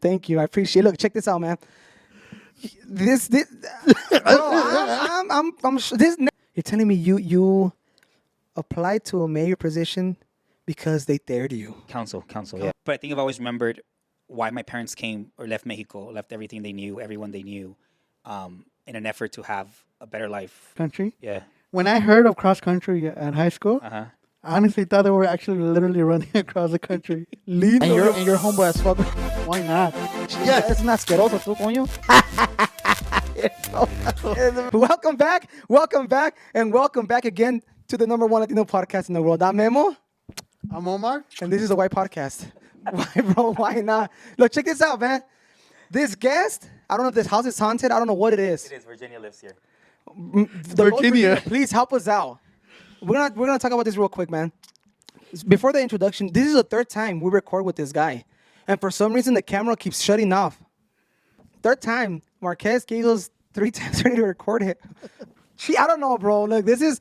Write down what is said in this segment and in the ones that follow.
Thank you. I appreciate it. Look, check this out, man. This bro, I'm this. You're telling me you applied to a mayor position because they dared you. Council, yeah. But I think I've always remembered why my parents came or left Mexico, left everything they knew, everyone they knew, in an effort to have a better life. Country? Yeah. When I heard of cross country at high school, Uh-huh. I honestly thought they were actually literally running across the country. And you're humble as fuck. Why not? Yeah, es un asqueroso tú, coño. Welcome back, and welcome back again to the number one Latino podcast in the world. I'm Memo, I'm Omar. and this is a white podcast. Why, bro? Why not? Look, check this out, man. This guest, I don't know if this house is haunted. I don't know what it is. It is. Virginia lives here. Virginia. Please help us out. We're gonna talk about this real quick, man. Before the introduction, this is the third time we record with this guy, and for some reason the camera keeps shutting off. Third time, Marquez gave us 3 times ready to record it. Gee, I don't know, bro. Look, this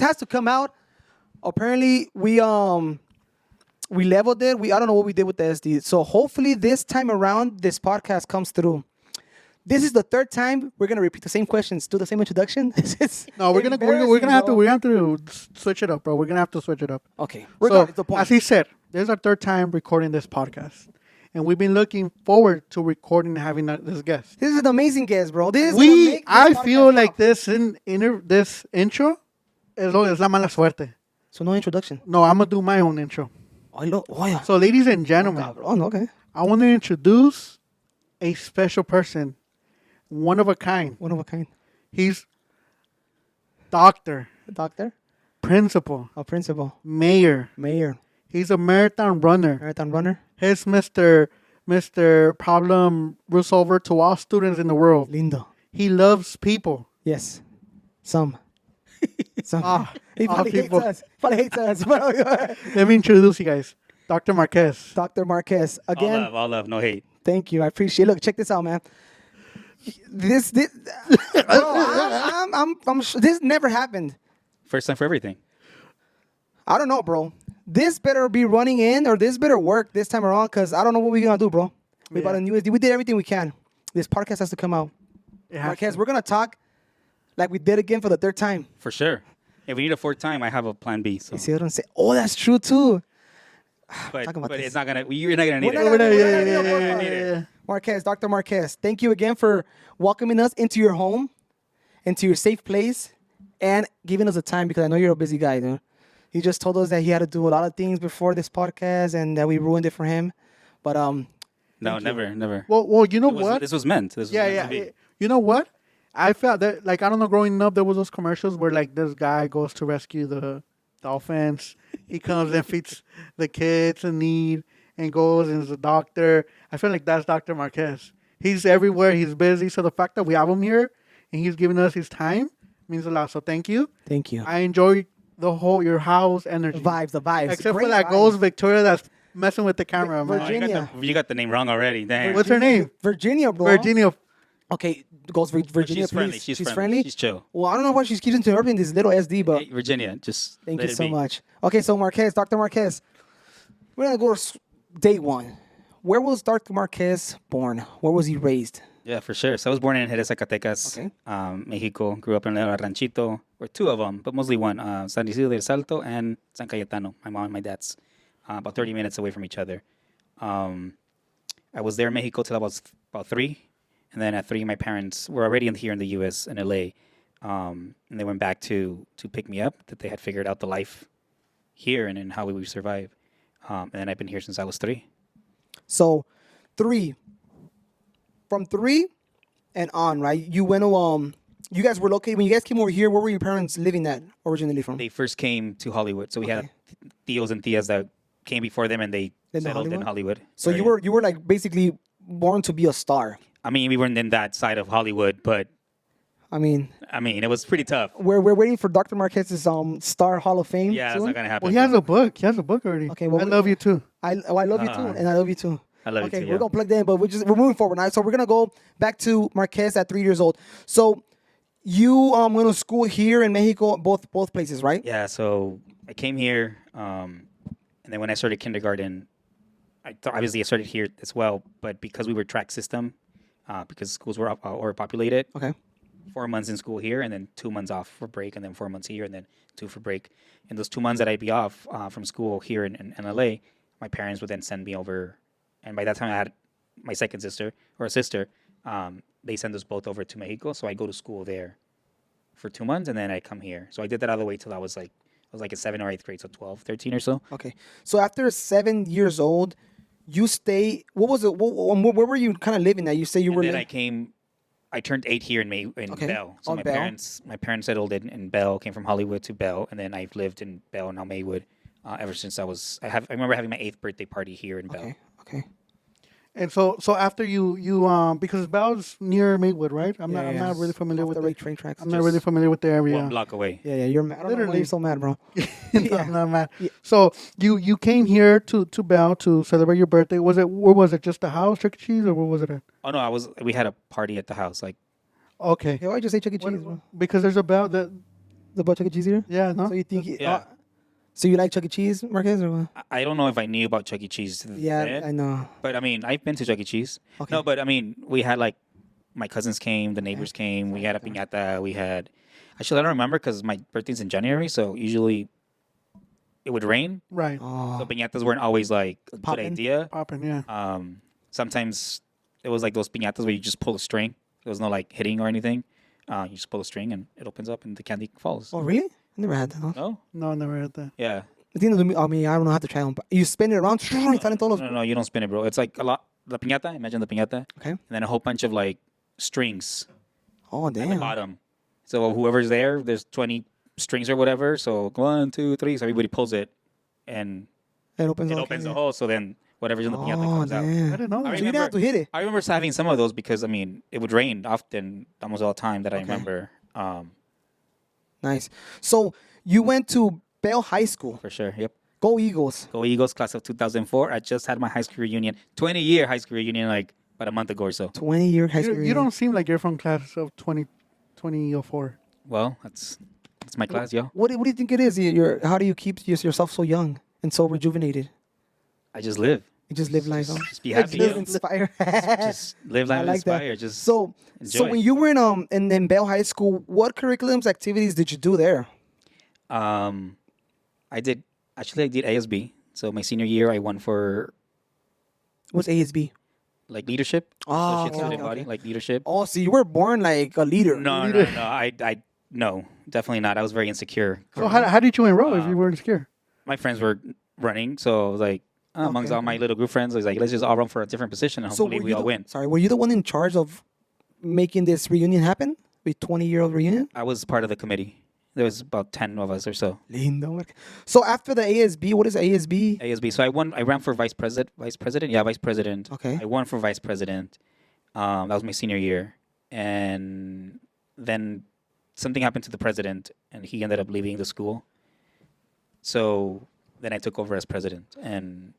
has to come out. Apparently, we leveled it. I don't know what we did with the SD. So hopefully this time around, this podcast comes through. This is the third time we're gonna repeat the same questions, do the same introduction. This is No, we're gonna have to switch it up, bro. We're gonna have to switch it up. Okay. So, The point. as he said, this is our third time recording this podcast, and we've been looking forward to recording and having this guest. This is an amazing guest, bro. I feel like this intro es la mala suerte. So no introduction. No, I'm gonna do my own intro. Yeah. So, ladies and gentlemen, Okay. I want to introduce a special person, one of a kind. One of a kind. He's doctor, Doctor. principal, A principal. mayor. He's a marathon runner. Marathon runner. He's Mr. Problem Resolver to all students in the world. Lindo. He loves people. Yes. Some. He all probably hates people. us. Probably hates us. But Let me introduce you guys. Dr. Marquez. Dr. Marquez. Again, All love, no hate. thank you. I appreciate it. Look, check this out, man. This bro, this never happened. First time for everything. I don't know, bro. This better be running in or this better work this time around because I don't know what we're going to do, bro. We bought a new SD. We did everything we can. This podcast has to come out. Marquez, we're going to talk like we did again for the third time. For sure. If we need a fourth time, I have a plan B. So. You see what I'm saying? Oh, that's true, too. But Talk about this. it's not gonna. You're not gonna need We're not it. gonna need it. Marquez, Dr. Marquez, thank you again for welcoming us into your home, into your safe place, and giving us the time because I know you're a busy guy, dude. He just told us that he had to do a lot of things before this podcast and that we ruined it for him. But No, never. Well, you know what? This was meant. This was meant to be. You know what? I felt that, like, I don't know, growing up, there was those commercials where, like, this guy goes to rescue the dolphins. He comes and feeds the kids in need and goes and is a doctor. I feel like that's Dr. Marquez. He's everywhere. He's busy. So the fact that we have him here and he's giving us his time means a lot. So thank you. thank you. I enjoy your house energy. The vibes. Except Great for that vibes. ghost Victoria that's messing with the camera, man. Virginia. You got the name wrong already. Damn. What's her name? Virginia, bro. Virginia. Okay, goes Virginia, She's friendly. please. She's friendly. friendly? She's chill. Well, I don't know why she keeps interrupting this little SD, but Hey, Virginia, just thank let you it so be. much. Okay, so Marquez, Dr. Marquez, we're going to go to day one. Where was Dr. Marquez born? Where was he raised? Yeah, for sure. So I was born in Jerez, Zacatecas, Okay. Mexico. Grew up in El Ranchito, or two of them, but mostly one, San Isidro del Salto and San Cayetano, my mom and my dad's, about 30 minutes away from each other. I was there in Mexico till I was about 3. And then at 3, my parents were already here in the U.S., in L.A., and they went back to pick me up, that they had figured out the life here and how we would survive. And then I've been here since I was 3. So, 3. From 3 and on, right? You went to, you guys were located, when you guys came over here, where were your parents living at originally from? They first came to Hollywood. So we had tios and tias that came before them, and they settled in Hollywood. So you were like basically born to be a star. I mean, we weren't in that side of Hollywood, but I mean, it was pretty tough. we're waiting for Dr. Marquez's Star Hall of Fame. Yeah, soon. it's not gonna happen. Well, he has a book. He has a book already. Okay, well, I love you too. I love you too, and I love you too. I love you Okay, too, we're yeah. gonna plug that in, but we're moving forward now. So we're gonna go back to Marquez at 3 years old. So you went to school here in Mexico, both places, right? Yeah, so I came here, and then when I started kindergarten, obviously I started here as well, but because we were track system, because schools were overpopulated, Okay. 4 months in school here and then 2 months off for break and then 4 months here and then 2 for break. And those 2 months that I'd be off from school here in LA, my parents would then send me over. And by that time I had my second sister or a sister. They send us both over to Mexico. So I go to school there for 2 months and then I come here. So I did that all the way till I was like in 7th or 8th grade. So 12, 13 or so. Okay. So after 7 years old, you stay. What was it? Where were you kind of living at? You say you And were. then I turned 8 here in Okay. Bell. So Oh, my Bell. parents settled in Bell, came from Hollywood to Bell, and then I've lived in Bell, now Maywood, ever since I remember having my 8th birthday party here in Bell. Okay. Okay. And so after you because Bell's near Maywood, right? I'm not really familiar Off with the the right train tracks. I'm not really familiar with the area. 1 block away. Yeah. You're mad. I don't know why Literally. you're so mad, bro. No, I'm not mad. So you came here to Bell to celebrate your birthday. Where was it? Just the house, Chuck E. Cheese, or where was it at? Oh no, we had a party at the house. Like Okay. Yeah, why just say Chuck E. Cheese, bro? Because there's a Bell that The about Chuck E. Cheese here? yeah, no. So you think? Yeah. So you like Chuck E. Cheese, Marquez, or what? I don't know if I knew about Chuck E. Cheese Yeah, then, I know. but I mean I've been to Chuck E. Cheese. Okay. No, but I mean we had like my cousins came, the neighbors came. We had a piñata. We had actually I don't remember because my birthday's in January, so usually it would rain. Right. Oh, So piñatas weren't always like a good Poppin'. idea. Popping, yeah. Sometimes it was like those piñatas where you just pull a string. There was no like hitting or anything. You just pull a string and it opens up and the candy falls. oh, really? I never had that. Huh? No? No, I never heard that. Yeah. I think I mean, I don't know how to try them. But you spin it around. Y salen todos los- No, you don't spin it, bro. It's like a lot. The piñata, imagine the piñata. Okay. And then a whole bunch of like strings Oh, at the damn. bottom. So whoever's there's 20 strings or whatever. So 1, 2, 3. So everybody pulls it and It opens, it all opens the the hole. So then whatever's in the piñata Oh, comes out. I damn. didn't know I that. So you didn't have to hit it. I remember having some of those because I mean it would rain often, almost all the time that I Okay. remember. Nice. So you went to Bell High School. For sure. Yep. Go Eagles. Go Eagles, class of 2004. I just had my high school reunion, 20-year high school reunion, like about a month ago or so. 20-year high school. You don't seem like you're from class of 2004. Well, that's my class, yo. What do you think it is? How do you keep yourself so young and so rejuvenated? I just live. You just live life. Huh? Just be happy. Live yo. inspire. Just live I life, like that. inspire. Just So enjoy. when you were in Bell High School, what curriculums, activities did you do there? I did ASB. So my senior year, I won for What's ASB? like leadership. Oh, Associate okay, student okay, body, okay. like leadership. Oh, so you were born like a leader. No. No, definitely not. I was very insecure. So how did you enroll if you weren't scared? My friends were running, so I was like, amongst Okay. all my little group friends, I was like, let's just all run for a different position and So hopefully were we you all the, win. Sorry, were you the one in charge of making this reunion happen? The 20-year-old reunion? I was part of the committee. There was about 10 of us or so. Lindo. So after the ASB, what is ASB? ASB. So I ran for vice president. Vice president? Yeah, vice president. Okay. I won for vice president. That was my senior year. And then something happened to the president and he ended up leaving the school. So then I took over as president. And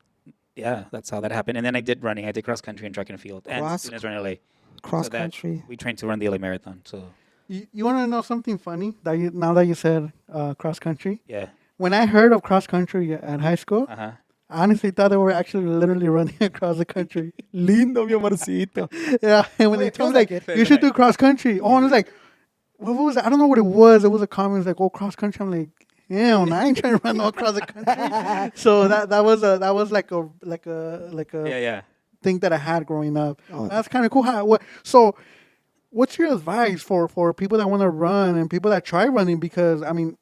yeah, that's how that happened. And then I did running. I did cross country and track and field. And Cross- students run LA. Cross So that- country. We trained to run the LA Marathon. So You want to know something funny? Now that you said cross country, yeah. when I heard of cross country at high school, Uh-huh. I honestly thought they were actually literally running across the country. Lindo, mi amorcito. Yeah, and when Wait, they it told feels me like like you should do cross country, oh, and it's like, what was it? I don't know what it was. It was a comment. It's like, oh, cross country. I'm like, yeah, I ain't trying to run all across the country. So that was like a Yeah. thing that I had growing up. Oh. That's kind of cool. So, what's your advice for people that want to run and people that try running? Because I mean,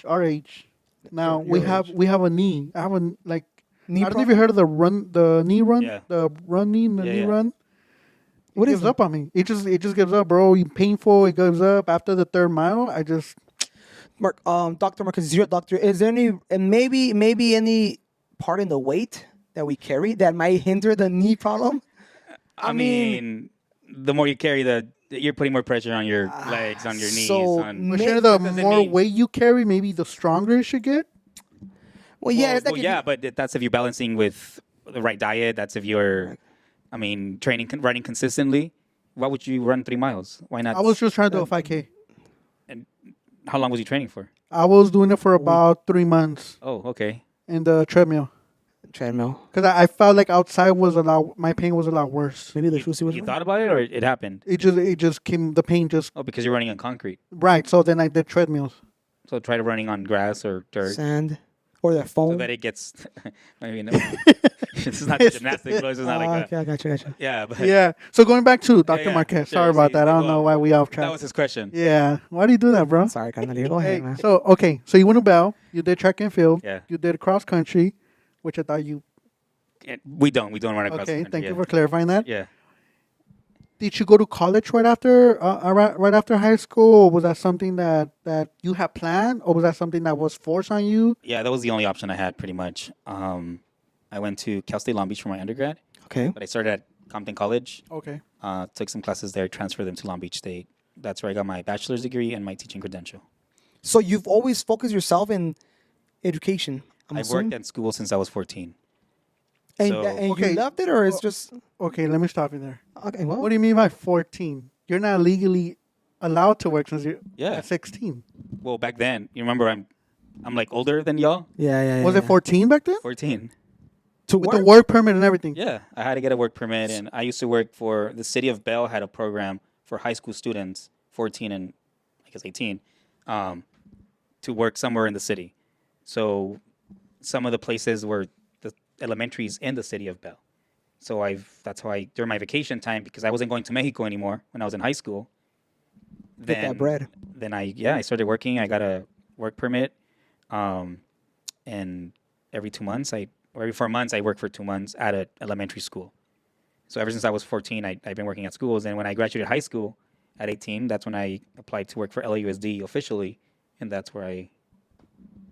our age, now we have a knee. I have a like. Knee I don't know if you heard of the knee run, Yeah. the knee Yeah. run. What It is gives up on me. It just gives up, bro. Painful. It gives up after the third mile. Mark, Dr. Marcus, you're a doctor. Is there any, and maybe any part in the weight that we carry that might hinder the knee problem? I mean, the more you carry, you're putting more pressure on your legs, on your knees. so on, But May- sure, the does it more mean? weight you carry, maybe the stronger it should get. Well, yeah, well, it's like well, if yeah, you- but that's if you're balancing with the right diet. That's if you're, I mean, running consistently. Why would you run 3 miles? Why not? I was just trying to do a 5K. How long was you training for? I was doing it for about 3 months Oh, okay. in the treadmill. Treadmill. Because I felt like outside was a lot. My pain was a lot worse. Maybe the shoes he was You wearing. thought about it, or it happened? It just came. The pain just Oh, because you're running on concrete. right. So then I did treadmills. So try to running on grass or dirt, Sand. Or their so phone. that it gets. Maybe no. This is not gymnastics, bro. This is not like okay, that. I gotcha. Yeah, but Yeah. So going back to Dr. yeah, Marquez. sure, Sorry about see, that. I don't well, know why we off that track. was his question. Yeah. Why do you do that, bro? Sorry, Carnalito. Go ahead, Hey, man. so okay. So you went to Bell. You did track and field. Yeah. You did cross country, which I thought you. We don't run across. Okay. the country, Thank yeah. you for clarifying that. Yeah. Did you go to college right after right after high school, or was that something that you had planned, or was that something that was forced on you? Yeah, that was the only option I had, pretty much. I went to Cal State Long Beach for my undergrad, Okay. but I started at Compton College. Okay. Took some classes there, transferred them to Long Beach State. That's where I got my bachelor's degree and my teaching credential. So you've always focused yourself in education. I've worked at school since I was 14. and, so- and Okay. you loved it, or it's just Okay. Let me stop you there. okay? Well, What do you mean by 14? You're not legally allowed to work since you're Yeah. at 16. Well, back then, you remember I'm like older than y'all. yeah. Was it 14 back then? 14. to With work? the work permit and everything. Yeah, I had to get a work permit, and I used to work for the city of Bell. Had a program for high school students, 14 and I guess 18, to work somewhere in the city. So some of the places were the elementaries in the city of Bell. So that's how I during my vacation time, because I wasn't going to Mexico anymore when I was in high school. Get that bread. Then I started working. I got a work permit, and every 2 months or every 4 months I worked for 2 months at an elementary school. So ever since I was 14, I've been working at schools. And when I graduated high school at 18, that's when I applied to work for LAUSD officially, and that's where I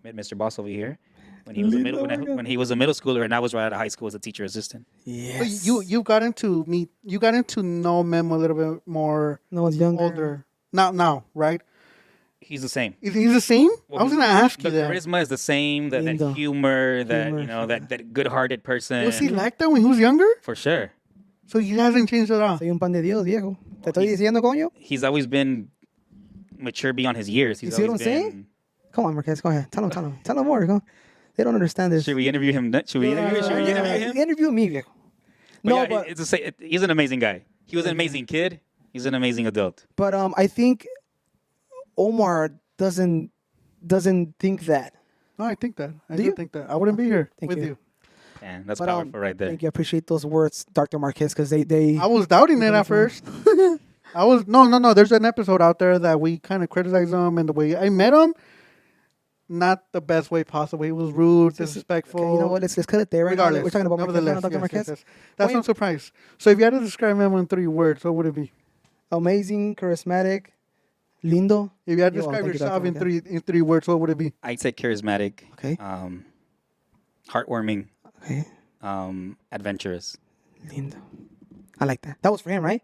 met Mr. Boss over here when he was a middle when he was a middle schooler, and I was right out of high school as a teacher assistant. Yes. So you got into know Memo a little bit more No one's younger. older. Now, right? He's the same. Is he the same? Well, I was gonna ask you The that. charisma is the same. That Lindo. humor, Humor, that good-hearted person. Was he like that when he was younger? For sure. So he hasn't changed at all. Soy un pan de Dios, viejo. Te estoy diciendo, coño. He's always been mature beyond his years. He's You see what always I'm saying? been. Come on, Marquez. Go ahead. Tell him more. Go. They don't understand this. Should we interview him? Should we interview him? Interview me, viejo. But No, yeah, but he's an amazing guy. He was an amazing kid. He's an amazing adult. but I think Omar doesn't think that. No, I think that. I Do do you? think that. I wouldn't be here Thank with you. you. Man, that's But, powerful right there. Thank you. I appreciate those words, Dr. Marquez, because they I was doubting it at first. I was no. There's an episode out there that we kind of criticized him, and the way I met him, not the best way possible. He was rude, disrespectful. Okay, you know what? Let's cut it there. Right now. Regardless, We're talking about Marquez, nevertheless, Dr. yes, Marquez. yes. That's no surprise. So if you had to describe him in 3 words, what would it be? Amazing, charismatic, lindo. If you had to Yo, describe thank you, yourself Dr. in three words, what would it be? I'd say charismatic. Okay. Heartwarming. Okay. Adventurous. Lindo. I like that. That was for him, right?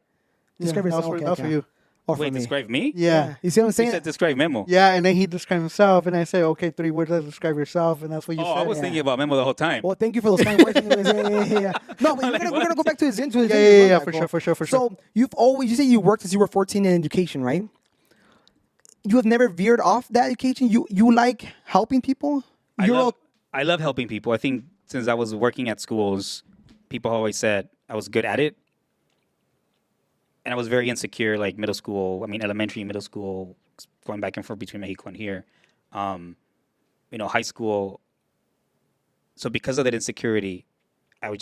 Describe Yeah, that yourself. was Okay, that was okay. for you. Or for Wait, me. describe me? Yeah. You see what I'm You saying? said describe Memo. Yeah, and then he described himself, and I say, okay, 3 words, let's describe yourself, and that's what you Oh, said. I was thinking about Memo the whole time. Well, thank you for those kind words. Anyways. Yeah. No, but Like, we're gonna go back to his intro. Yeah, for sure. So you say you worked since you were 14 in education, right? You have never veered off that education. You like helping people. I love helping people. I think since I was working at schools, people always said I was good at it. And I was very insecure, like elementary, middle school, going back and forth between Mexico and here. High school. So because of that insecurity, I would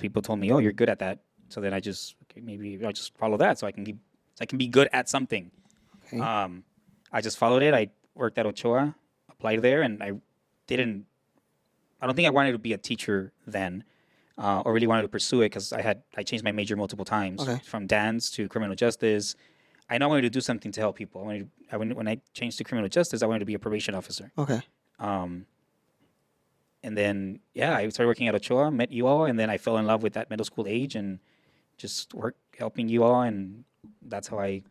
people told me, oh, you're good at that. So then maybe I'll just follow that so I can be good at something. Okay. I just followed it. I worked at Ochoa, applied there, and I don't think I wanted to be a teacher then, or really wanted to pursue it because I changed my major multiple times from dance to criminal justice. I know I wanted to do something to help people. When I changed to criminal justice, I wanted to be a probation officer. Okay. And then I started working at Ochoa, met you all, and then I fell in love with that middle school age and just worked helping you all, and that's how I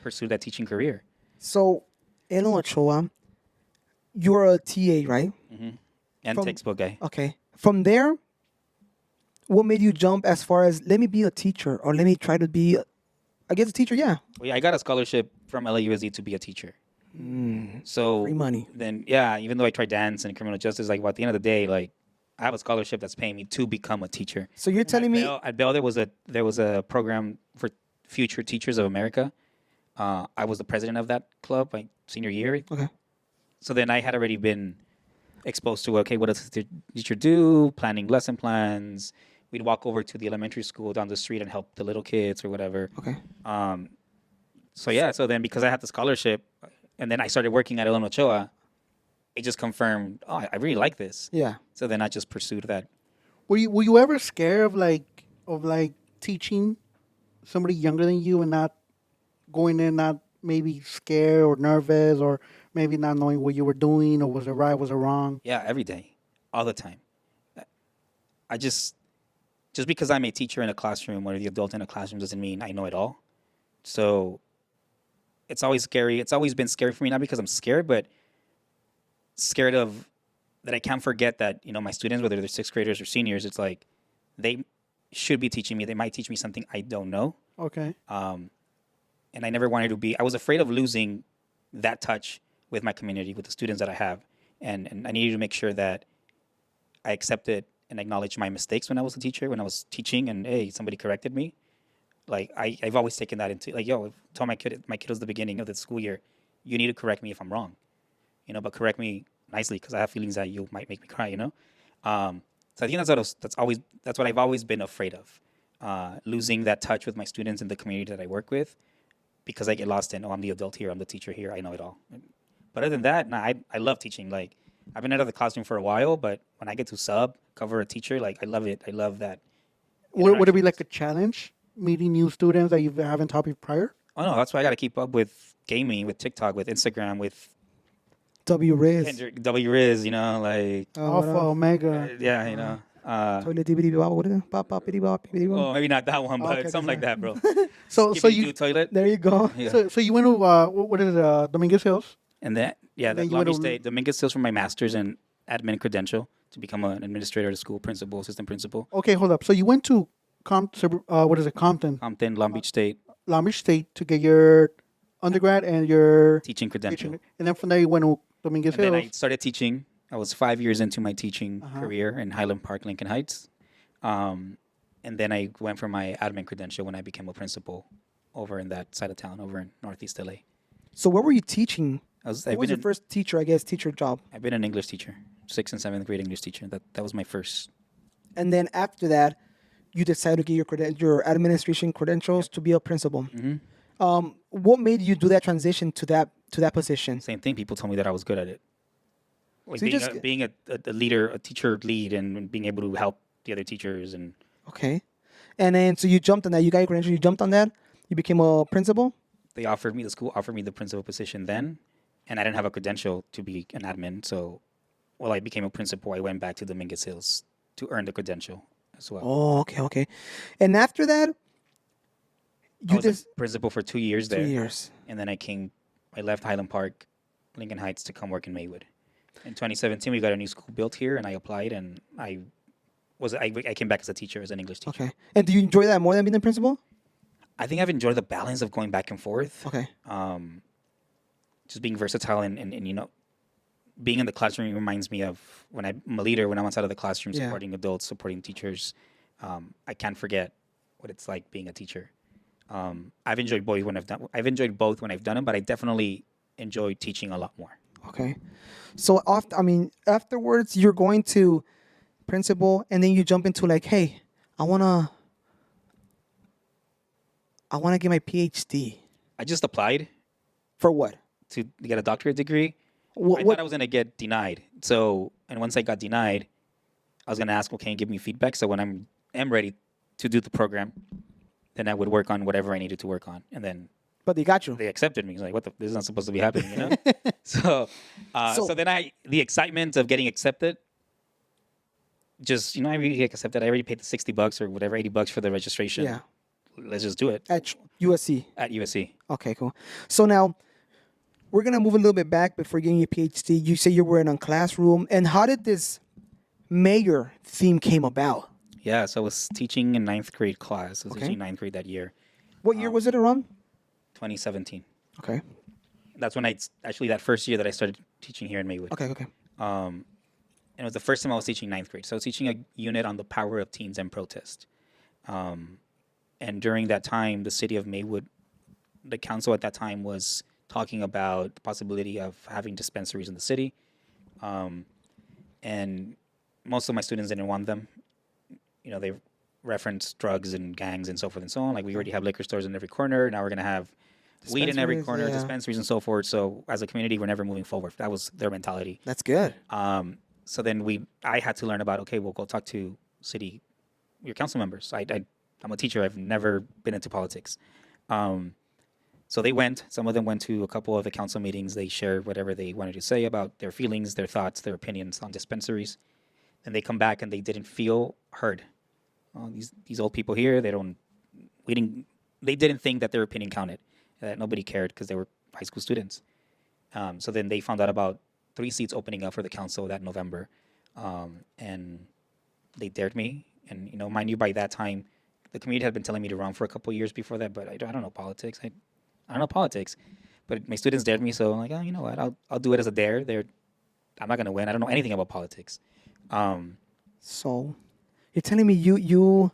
pursued that teaching career. So, in Ochoa, you're a TA, right? And textbook guy. Okay. From there, what made you jump as far as let me be a teacher or let me try to be, a teacher? Yeah. Well, I got a scholarship from LAUSD to be a teacher. So Free money. Then even though I tried dance and criminal justice, at the end of the day, I have a scholarship that's paying me to become a teacher. So you're telling me At Bell there was a program for future teachers of America. I was the president of that club my senior year. okay. So then I had already been exposed to, okay, what does the teacher do? Planning lesson plans. We'd walk over to the elementary school down the street and help the little kids or whatever. Okay. So yeah, so then because I had the scholarship, and then I started working at El Ochoa, it just confirmed, oh, I really like this. Yeah. So then I just pursued that. Were you ever scared of teaching somebody younger than you and not going in, not maybe scared or nervous, or maybe not knowing what you were doing, or was it right, was it wrong? Yeah, every day, all the time. I just because I'm a teacher in a classroom or the adult in a classroom doesn't mean I know it all. So it's always scary. It's always been scary for me, not because I'm scared, but scared of that I can't forget that, my students, whether they're sixth graders or seniors, it's like they should be teaching me. They might teach me something I don't know. Okay. And I never wanted to be, I was afraid of losing that touch with my community, with the students that I have. And I needed to make sure that I accepted and acknowledged my mistakes when I was a teacher, when I was teaching, and hey, somebody corrected me. Like I've always taken that into, like, yo, tell my kiddos at the beginning of the school year, you need to correct me if I'm wrong, but correct me nicely, because I have feelings that you might make me cry, So I think that's what I've always been afraid of, losing that touch with my students and the community that I work with, because I get lost in, I'm the adult here, I'm the teacher here, I know it all. But other than that, I love teaching. Like, I've been out of the classroom for a while, but when I get to cover a teacher, like, I love it. I love that. Would it be like a challenge meeting new students that you haven't taught prior? Oh no, that's why I got to keep up with gaming, with TikTok, with Instagram, with W Riz. Kendrick, W Riz, like, Alpha, Omega. yeah, Toilet dibbity bop, what is it? Bop bop bitty bop bitty bop. well, maybe not that one, but Okay, something like that, bro. So Skippy-Doo you toilet. There you go. Yeah. so you went to what is it, Dominguez Hills? And that, yeah, then that you Long went Beach to- State, Dominguez Hills for my master's in admin credential to become an administrator at a school, principal, assistant principal. Okay, hold up. So you went to Compton, Compton, Long Beach State, Long Beach State to get your undergrad and your teaching credential. and then from there you went to Dominguez And then I Hills. started teaching. I was 5 years into my teaching Uh-huh. career in Highland Park, Lincoln Heights. And then I went for my admin credential when I became a principal over in that side of town, over in Northeast LA. So where were you teaching? I've What was your first teacher job? I've been an English teacher, 6th and 7th grade English teacher. That was my first. And then after that, you decided to get your administration credentials to be a principal. Mm-hmm. What made you do that transition to that position? Same thing. People told me that I was good at it. Like So you being a leader, a teacher lead, and being able to help the other teachers. And Okay. And then so you jumped on that. You got your credentials. You jumped on that. You became a principal. the school offered me the principal position then, and I didn't have a credential to be an admin. So while I became a principal, I went back to Dominguez Hills to earn the credential as well. Oh, okay. And after that, I you was a just principal for 2 years there. 2 years. And then I left Highland Park, Lincoln Heights to come work in Maywood. In 2017, we got a new school built here, and I applied, and I came back as a teacher, as an English teacher. Okay. And do you enjoy that more than being the principal? I think I've enjoyed the balance of going back and forth. Okay. Just being versatile and being in the classroom reminds me of when I'm a leader, when I'm outside of the classroom, Yeah. supporting adults, supporting teachers. I can't forget what it's like being a teacher. I've enjoyed both when I've done them, but I definitely enjoy teaching a lot more. Okay. So afterwards, you're going to principal, and then you jump into like, hey, I wanna get my PhD. I just applied For what? to get a doctorate degree. What? I thought I was going to get denied. So, and once I got denied, I was going to ask, well, can you give me feedback? So when I'm ready to do the program, then I would work on whatever I needed to work on. And then But they got you. they accepted me. It's like, this is not supposed to be happening, So then the excitement of getting accepted, just, I really get accepted. I already paid the $60 or whatever, $80 for the registration. Yeah. Let's just do it At USC. at USC. Okay, cool. So now we're gonna move a little bit back before getting your PhD. You say you were in a classroom, and how did this mayor theme came about? Yeah, so I was teaching in 9th grade class. I was Okay. teaching 9th grade that year, What year was it around? 2017. Okay. That's when that first year that I started teaching here in Maywood. Okay. And And it was the first time I was teaching ninth grade. So I was teaching a unit on the power of teens and protest. And during that time, the city of Maywood, the council at that time was talking about the possibility of having dispensaries in the city. And most of my students didn't want them. They referenced drugs and gangs and so forth and so on. Like, we already have liquor stores in every corner. Now we're going to have weed in every Dispensaries, corner, yeah. dispensaries and so forth. So as a community, we're never moving forward. That was their mentality. That's good. So then I had to learn about, okay, we'll go talk to your council members. I'm a teacher. I've never been into politics. So they went. Some of them went to a couple of the council meetings. They shared whatever they wanted to say about their feelings, their thoughts, their opinions on dispensaries. And they come back and they didn't feel heard. These old people here, they didn't think that their opinion counted, that nobody cared because they were high school students. So then they found out about 3 seats opening up for the council that November, and they dared me. And mind you, by that time, the community had been telling me to run for a couple of years before that, but I don't know politics. I don't know politics, but my students dared me, so I'm like, oh, you know what? I'll do it as a dare. I'm not gonna win. I don't know anything about politics. So, you're telling me you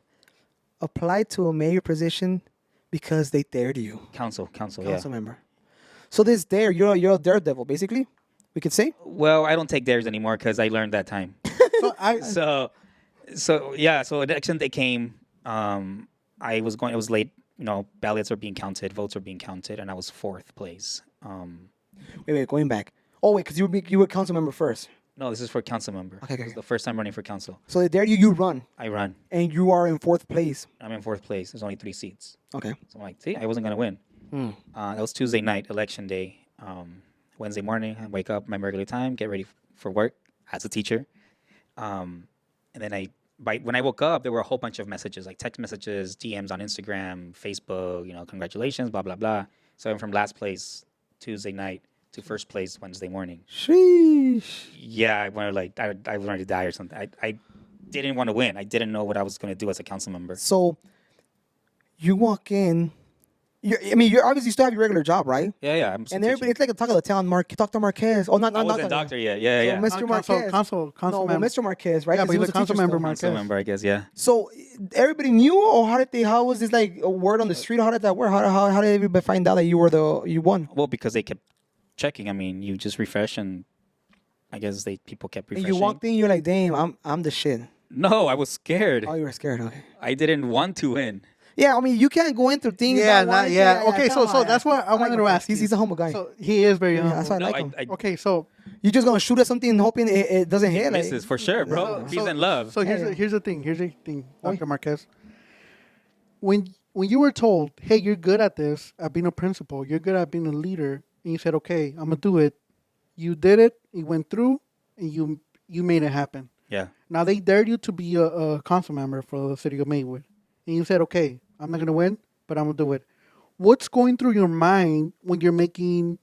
applied to a mayor position because they dared you, Council, council yeah. member. So this dare, you're a daredevil, basically. We could say. Well, I don't take dares anymore because I learned that time. So yeah. So election day came. It was late. Ballots are being counted, votes are being counted, and I was 4th place. Wait, going back. Oh wait, because you were council member first. No, this is for council member. Okay. This is the first time running for council. So they dared you run, I run. and you are in 4th place. I'm in 4th place. There's only 3 seats. Okay. So I'm like, see, I wasn't gonna win. That was Tuesday night, election day. Wednesday morning, I wake up my regular time, get ready for work as a teacher. And then when I woke up, there were a whole bunch of messages, like text messages, DMs on Instagram, Facebook, congratulations, blah, blah, blah. So I went from last place Tuesday night to 1st place Wednesday morning. Sheesh. Yeah, I wanted I wanted to die or something. I didn't want to win. I didn't know what I was going to do as a council member. So you walk in. You're obviously still have your regular job, right? Yeah. I'm still And everybody, teaching. it's like a talk of the town. Talk to Marquez. Oh, not I wasn't not doctor yet. Yeah. Mr. Marquez. Council no, member. Mr. Marquez, right? Yeah, 'Cause but he he's was a council teacher member, still. Marquez. Council member, I guess. Yeah. So everybody knew, or how was this like a word on the street? How did that work? How did everybody find out that you won? Well, because they kept checking. I mean, you just refresh, and I guess people kept And refreshing. you walked in, you're like, damn, I'm the shit. No, I was scared. Oh, you were scared. Okay. I didn't want to win. Yeah, you can't go into things. Yeah, not Okay, so that's what I wanted to ask. He's a humble guy. So he is very Yeah, humble. that's why I No, like him. Okay, so You just gonna shoot at something hoping it doesn't hit. Like, Misses for sure, bro. Peace and love. So here's the thing. Dr. Marquez. When you were told, hey, you're good at this, at being a principal, you're good at being a leader, and you said, okay, I'm gonna do it. You did it. It went through, and you made it happen. Yeah. Now they dared you to be a council member for the city of Maywood, and you said, okay, I'm not gonna win, but I'm gonna do it. What's going through your mind when you're making,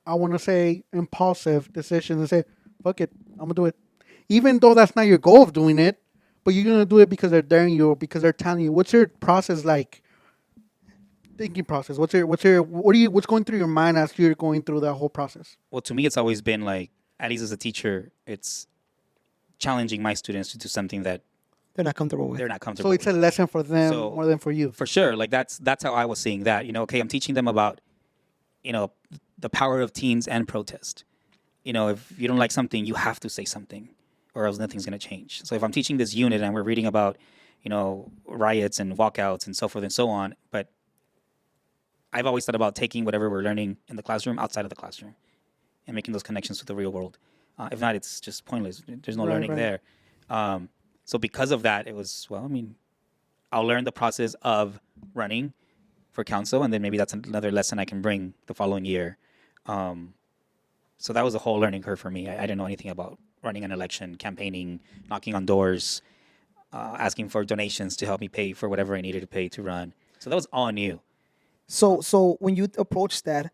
I want to say, impulsive decisions and say, fuck it, I'm gonna do it, even though that's not your goal of doing it, but you're gonna do it because they're daring you or because they're telling you. What's your process like? Thinking process. What's going through your mind as you're going through that whole process? Well, to me, it's always been like, at least as a teacher, it's challenging my students to do something that they're not comfortable with. they're not comfortable So it's a with. lesson for them So- more than for you. For sure. Like that's how I was seeing that. Okay, I'm teaching them about, the power of teens and protest. If you don't like something, you have to say something, or else nothing's gonna change. So if I'm teaching this unit and we're reading about, riots and walkouts and so forth and so on, but I've always thought about taking whatever we're learning in the classroom outside of the classroom and making those connections with the real world. If not, it's just pointless. There's no learning there. So because of that, it was, I'll learn the process of running for council, and then maybe that's another lesson I can bring the following year. So that was a whole learning curve for me. I didn't know anything about running an election, campaigning, knocking on doors, asking for donations to help me pay for whatever I needed to pay to run. So that was all new. So when you approached that,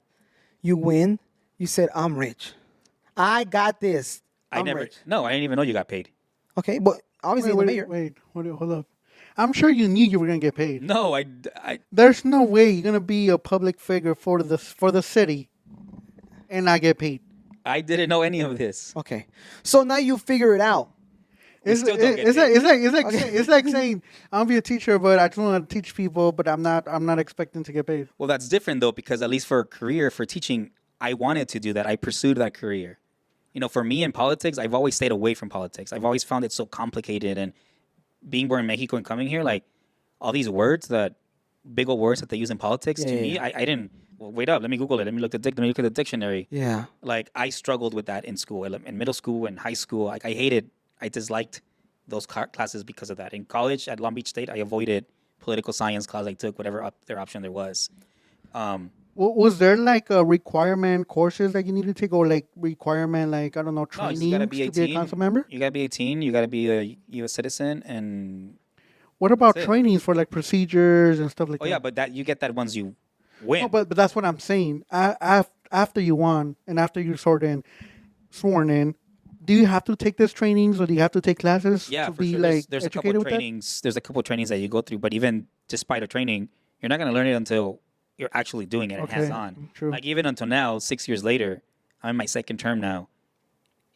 you win. You said, "I'm rich. I got this. I'm rich." No, I didn't even know you got paid. Okay, but obviously the mayor. Wait, hold up. I'm sure you knew you were gonna get paid. No, I There's no way you're gonna be a public figure for the city and not get paid. I didn't know any of this. Okay. So now you figure it out. It's, still don't get it's, like, paid. it's like it's like it's like saying I'm gonna be a teacher, but I just want to teach people, but I'm not expecting to get paid. Well, that's different though, because at least for a career for teaching, I wanted to do that. I pursued that career. You know, for me in politics, I've always stayed away from politics. I've always found it so complicated. And being born in Mexico and coming here, like all these words that big old words that they use in politics, to me, I didn't. Well, wait up. Let me Google it. Let me look at the dictionary. Yeah. Like I struggled with that in school, in middle school and high school. Like I disliked those classes because of that. In college at Long Beach State, I avoided political science class. I took whatever their option there was. Was there like a requirement courses that you need to take, or like requirement like I don't know No, trainings you gotta be to be a 18. council member? You gotta be 18. You gotta be a U.S. citizen, and What about That's it. trainings for like procedures and stuff like oh that? yeah, but that you get that once you win. No, but that's what I'm saying. After you won and after you're sworn in, do you have to take these trainings or do you have to take classes yeah, to for be sure. like There's a couple educated with that? trainings. There's a couple trainings that you go through, but even despite a training, you're not gonna learn it until you're actually doing it and Okay, hands on. true. Like even until now, 6 years later, I'm in my second term now.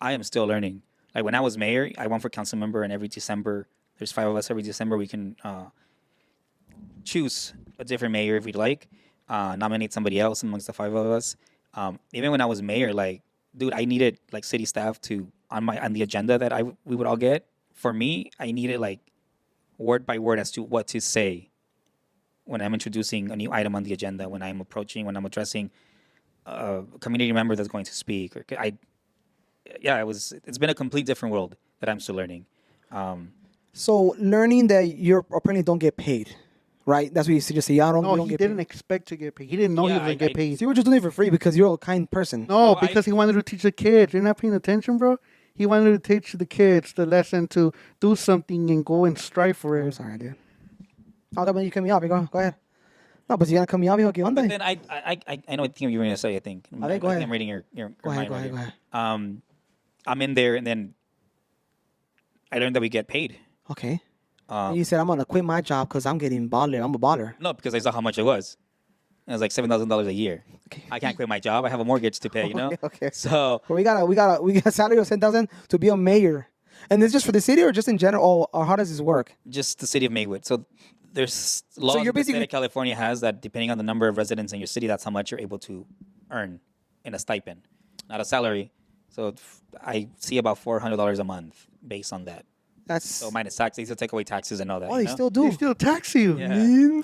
I am still learning. Like when I was mayor, I won for council member, and every December, there's 5 of us. Every December, we can choose a different mayor if we'd like, nominate somebody else amongst the 5 of us. Even when I was mayor, like, dude, I needed like city staff to on the agenda that we would all get. For me, I needed like word by word as to what to say when I'm introducing a new item on the agenda, when I'm addressing a community member that's going to speak. It's been a complete different world that I'm still learning. So learning that you apparently don't get paid, right? That's what you just say. I don't. No, you don't he get didn't paid. expect to get paid. He didn't know he Yeah, was gonna get I- paid. So you were just doing it for free because you're a kind person. No, Well, because he wanted to teach the kids. You're not paying attention, bro. He wanted to teach the kids the lesson to do something and go and strive for I'm it. sorry, dude. How come you cut me off? Go ahead. No, but you gonna cut me off, hijo, ¿qué onda? But then I know what thing you were going to say, I think. I think, go ahead. I'm reading your Go ahead, mind go right ahead, here. go ahead. I'm in there, and then I learned that we get paid. Okay. And you said I'm gonna quit my job because I'm getting baller. I'm a baller. No, because I saw how much it was. It was like $7,000 a year. Okay. I can't quit my job. I have a mortgage to pay, you know? Okay. So But we got a salary of 10,000 to be a mayor, and this just for the city or just in general, or how does this work? just the city of Maywood. So there's laws you're that the state basically- of California has that depending on the number of residents in your city, that's how much you're able to earn in a stipend, not a salary. So I see about $400 a month based on that. That's So minus tax, they still take away taxes and all that. oh, you they know? still do. They still tax you. Yeah.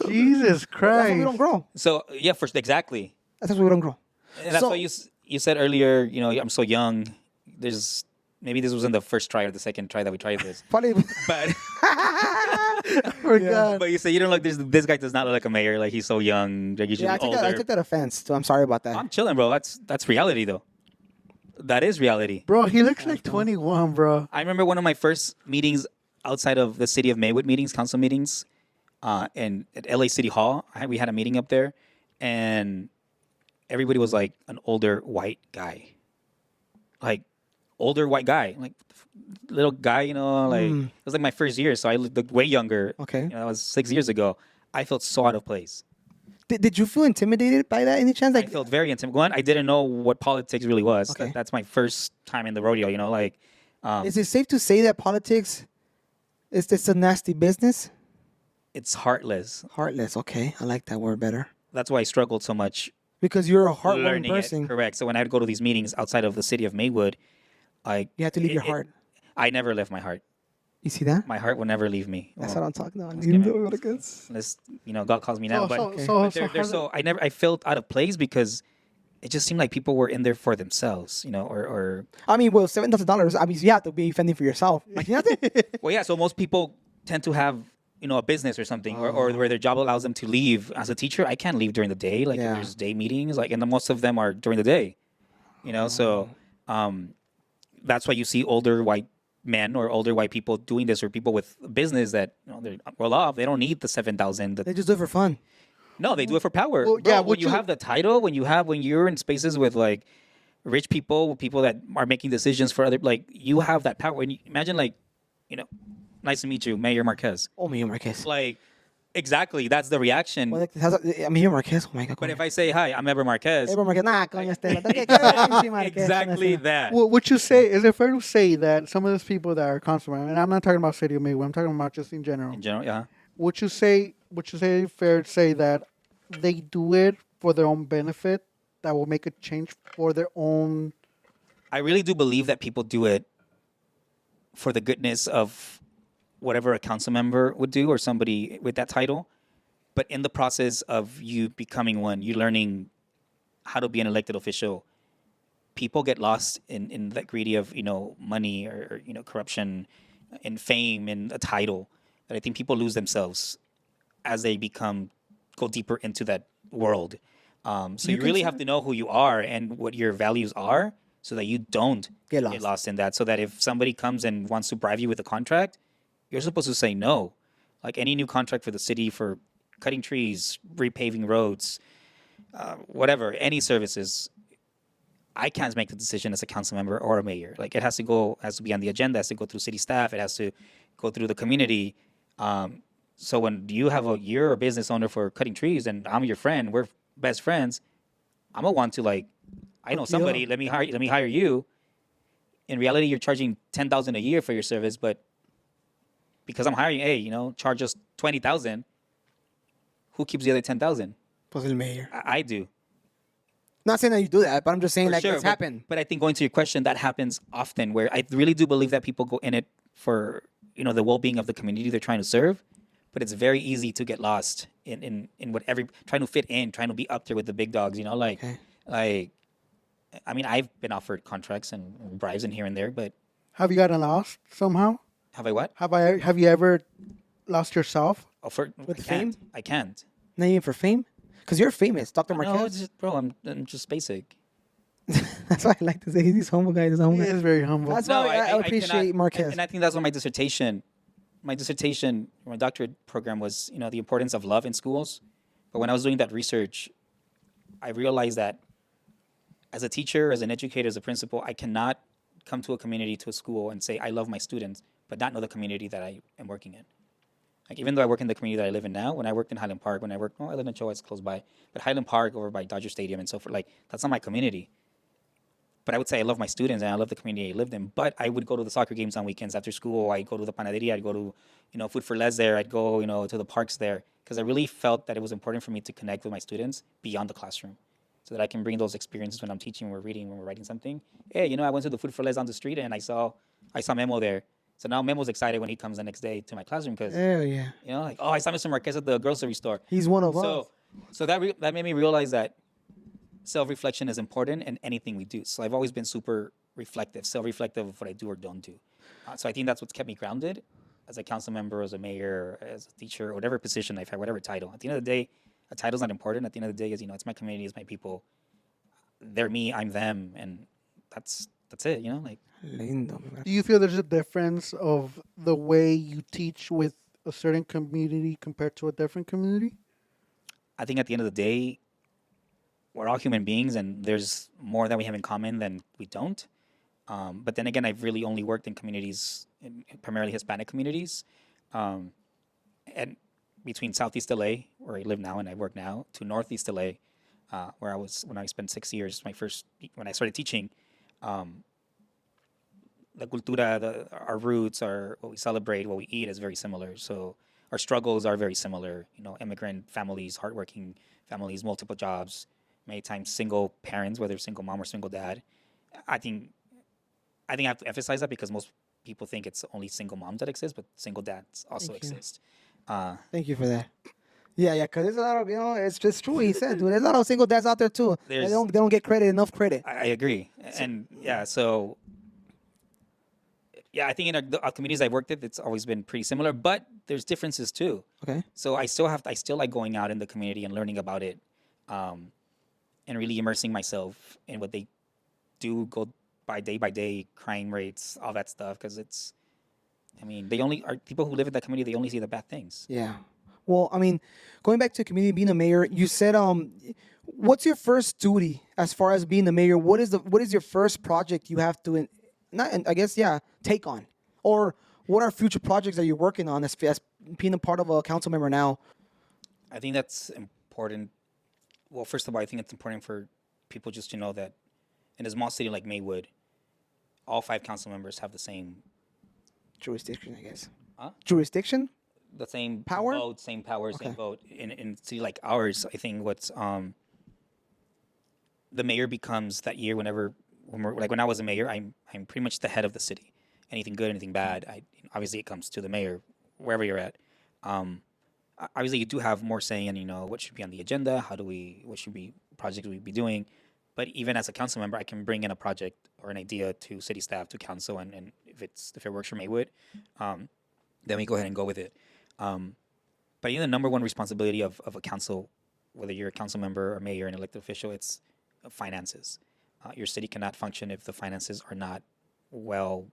Jesus That's why we don't Christ. grow. So yeah, exactly. That's why we don't grow. And that's So- why you said earlier, you know, I'm so young. There's maybe this wasn't the first try or the second try that we tried this, Probably. but Forgot. but you say you don't look. This guy does not look like a mayor. Like he's so young. Like usually Yeah, I took that offense. So I'm sorry about that. I'm chilling, bro. That's reality though. That is reality. Bro, he looks like 21, bro. I remember one of my first meetings outside of the city of Maywood meetings, council meetings, and at LA City Hall. We had a meeting up there, and everybody was like an older white guy, like little guy. You know, like it was like my first year, so I looked way younger. Okay. you know, that was 6 years ago. I felt so out of place. Did you feel intimidated by that any chance? I Like, felt very intimidated. One, I didn't know what politics really was. Okay. That's my first time in the rodeo. You know, like is it safe to say that politics is a nasty business? it's heartless. Heartless. Okay, I like that word better That's why I struggled so much because you're a heartwarming learning person. it. Correct. So when I'd go to these meetings outside of the city of Maywood, like You have to leave your heart. I never left my heart. You see that? My heart will never leave me. That's Well, what I'm talking about. kidding. That's unless God calls me now. But, so they're so I felt out of place because it just seemed like people were in there for themselves, you know, or I mean, well, $7,000. I mean, you have to be fending for yourself. Imagínate. well, yeah. So most people tend to have, you know, a business or something, or where their job allows them to leave. As a teacher, I can't leave during the day. Like Yeah. if there's day meetings, like, and most of them are during the day, you know. So that's why you see older white men or older white people doing this, or people with business that, you know, they're well off. They don't need the 7,000. They just do it for fun. No, they do it for power. Well, Bro, yeah, when what you you- have the title, when you're in spaces with like rich people, people that are making decisions for other, like you have that power. When you imagine, like, you know, nice to meet you, Mayor Marquez. Oh, me, Marquez. Like Exactly. That's the reaction. Well, I'm here, Marquez. Oh my God. But if I say, hi, I'm Ever Marquez, Marquez, nah, coño, este, ¿qué pinche Marquez? exactly that. Well, would you say, is it fair to say that some of those people that are consummate, and I'm not talking about City of Maywood, I'm talking about just in general. In general, yeah. Would you say fair to say that they do it for their own benefit, that will make a change for their own? I really do believe that people do it for the goodness of whatever a council member would do or somebody with that title. But in the process of you becoming one, you learning how to be an elected official, people get lost in that greedy of, money or corruption and fame and a title, that I think people lose themselves as they go deeper into that world. So you really have to know who you are and what your values are so that you don't Get get lost. lost in that. So that if somebody comes and wants to bribe you with a contract, you're supposed to say no. Like any new contract for the city for cutting trees, repaving roads, whatever, any services, I can't make the decision as a council member or a mayor. Like it has to be on the agenda, it has to go through city staff, it has to go through the community. So when you're a business owner for cutting trees and I'm your friend, we're best friends, I'm gonna want to I know somebody, let me hire you. In reality, you're charging $10,000 a year for your service, but because I'm hiring, charge us $20,000. Who keeps the other 10,000? Pues el mayor. I do. Not saying that you do that, but I'm just saying For like sure, it's happened. But I think going to your question, that happens often where I really do believe that people go in it for, the well-being of the community they're trying to serve. But it's very easy to get lost in what trying to fit in, trying to be up there with the big dogs, I mean, I've been offered contracts and bribes in here and there, but Have you gotten lost somehow? have I what? Have you ever lost yourself? With I fame? can't. I can't. Not even for fame? Because you're famous, Dr. No, it's Marquez. just, bro, I'm just basic. That's why I like to say he's humble guy. He's a humble He guy. is very humble. That's why I appreciate cannot- Marquez. And I think that's what my dissertation, my doctorate program was, the importance of love in schools. But when I was doing that research, I realized that as a teacher, as an educator, as a principal, I cannot come to a community, to a school, and say, I love my students, but not know the community that I am working in. Like, even though I work in the community that I live in now, when I worked in Highland Park, I live in Choa, it's close by, but Highland Park over by Dodger Stadium and so forth, that's not my community. But I would say I love my students and I love the community I lived in. But I would go to the soccer games on weekends after school. I'd go to the panaderia. I'd go to, Food for Less there. I'd go, to the parks there. Because I really felt that it was important for me to connect with my students beyond the classroom. So that I can bring those experiences when I'm teaching, when we're reading, when we're writing something. Hey, I went to the Food for Less on the street and I saw Memo there. So now Memo's excited when he comes the next day to my classroom because, Hell yeah. I saw Mr. Marquez at the grocery store. He's one of us. So that made me realize that self-reflection is important in anything we do. So I've always been super reflective, self-reflective of what I do or don't do. So I think that's what's kept me grounded as a council member, as a mayor, as a teacher, whatever position I've had, whatever title. At the end of the day, a title's not important. At the end of the day, it's my community, it's my people. They're me, I'm them, and that's it. Lindo. Do you feel there's a difference of the way you teach with a certain community compared to a different community? I think at the end of the day, we're all human beings, and there's more that we have in common than we don't. But then again, I've really only worked in communities, primarily Hispanic communities, and between Southeast LA, where I live now and I work now, to Northeast LA, where I was when I spent 6 years. When I started teaching, the cultura, our roots, what we celebrate, what we eat is very similar. So our struggles are very similar. Immigrant families, hardworking families, multiple jobs, many times single parents, whether single mom or single dad. I think I have to emphasize that because most people think it's only single moms that exist, but single dads also exist. Thank you for that. Yeah, because there's a lot of, it's just true what he said, dude. There's a lot of single dads out there, too. They don't get enough credit. I agree. And, I think in our communities I worked with, it's always been pretty similar, but there's differences, too. Okay. So I still like going out in the community and learning about it, and really immersing myself in what they do, go by day, crime rates, all that stuff, because they only are people who live in that community. They only see the bad things. Yeah. Well, going back to community, being a mayor, you said, what's your first duty as far as being the mayor? What is your first project you have to, take on? Or what are future projects that you're working on as being a part of a council member now? I think that's important. Well, first of all, I think it's important for people just to know that in a small city like Maywood, all 5 council members have the same Jurisdiction, I guess. Huh? Jurisdiction? Power? vote, same power, same Okay. vote. In a city like ours, I think what's the mayor becomes that year whenever like when I was a mayor, I'm pretty much the head of the city. Anything good, anything bad, obviously it comes to the mayor wherever you're at. Obviously you do have more saying in what should be on the agenda, what should be projects we be doing. But even as a council member, I can bring in a project or an idea to city staff, to council, and if it works for Maywood, then we go ahead and go with it. But I think the number one responsibility of a council, whether you're a council member or mayor, an elected official, it's finances. Your city cannot function if the finances are not well.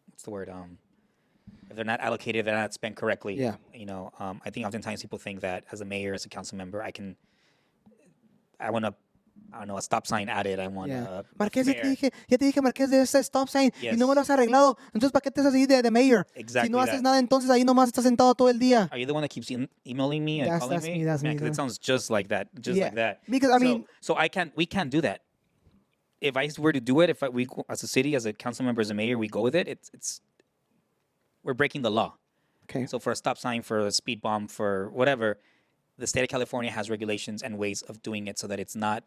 What's the word? If they're not allocated, they're not spent correctly. Yeah. I think oftentimes people think that as a mayor, as a council member, I want I don't know, a stop sign added. I want Yeah. a Marqués, fair. ya te dije, Marqués, de ese stop sign. Y Yes. no me lo has arreglado. Entonces, ¿para qué te estás así de mayor? Exactly Si no haces that. nada, entonces ahí nomás estás sentado todo el día. Are you the one that keeps emailing me and calling That's me? me, that's Man, me, 'cause yeah. it sounds just like that, just Yeah, like that. because, I mean- so we can't do that. If I were to do it, we as a city, as a council member, as a mayor, we go with it. We're breaking the law. Okay. So for a stop sign, for a speed bump, for whatever, the state of California has regulations and ways of doing it so that it's not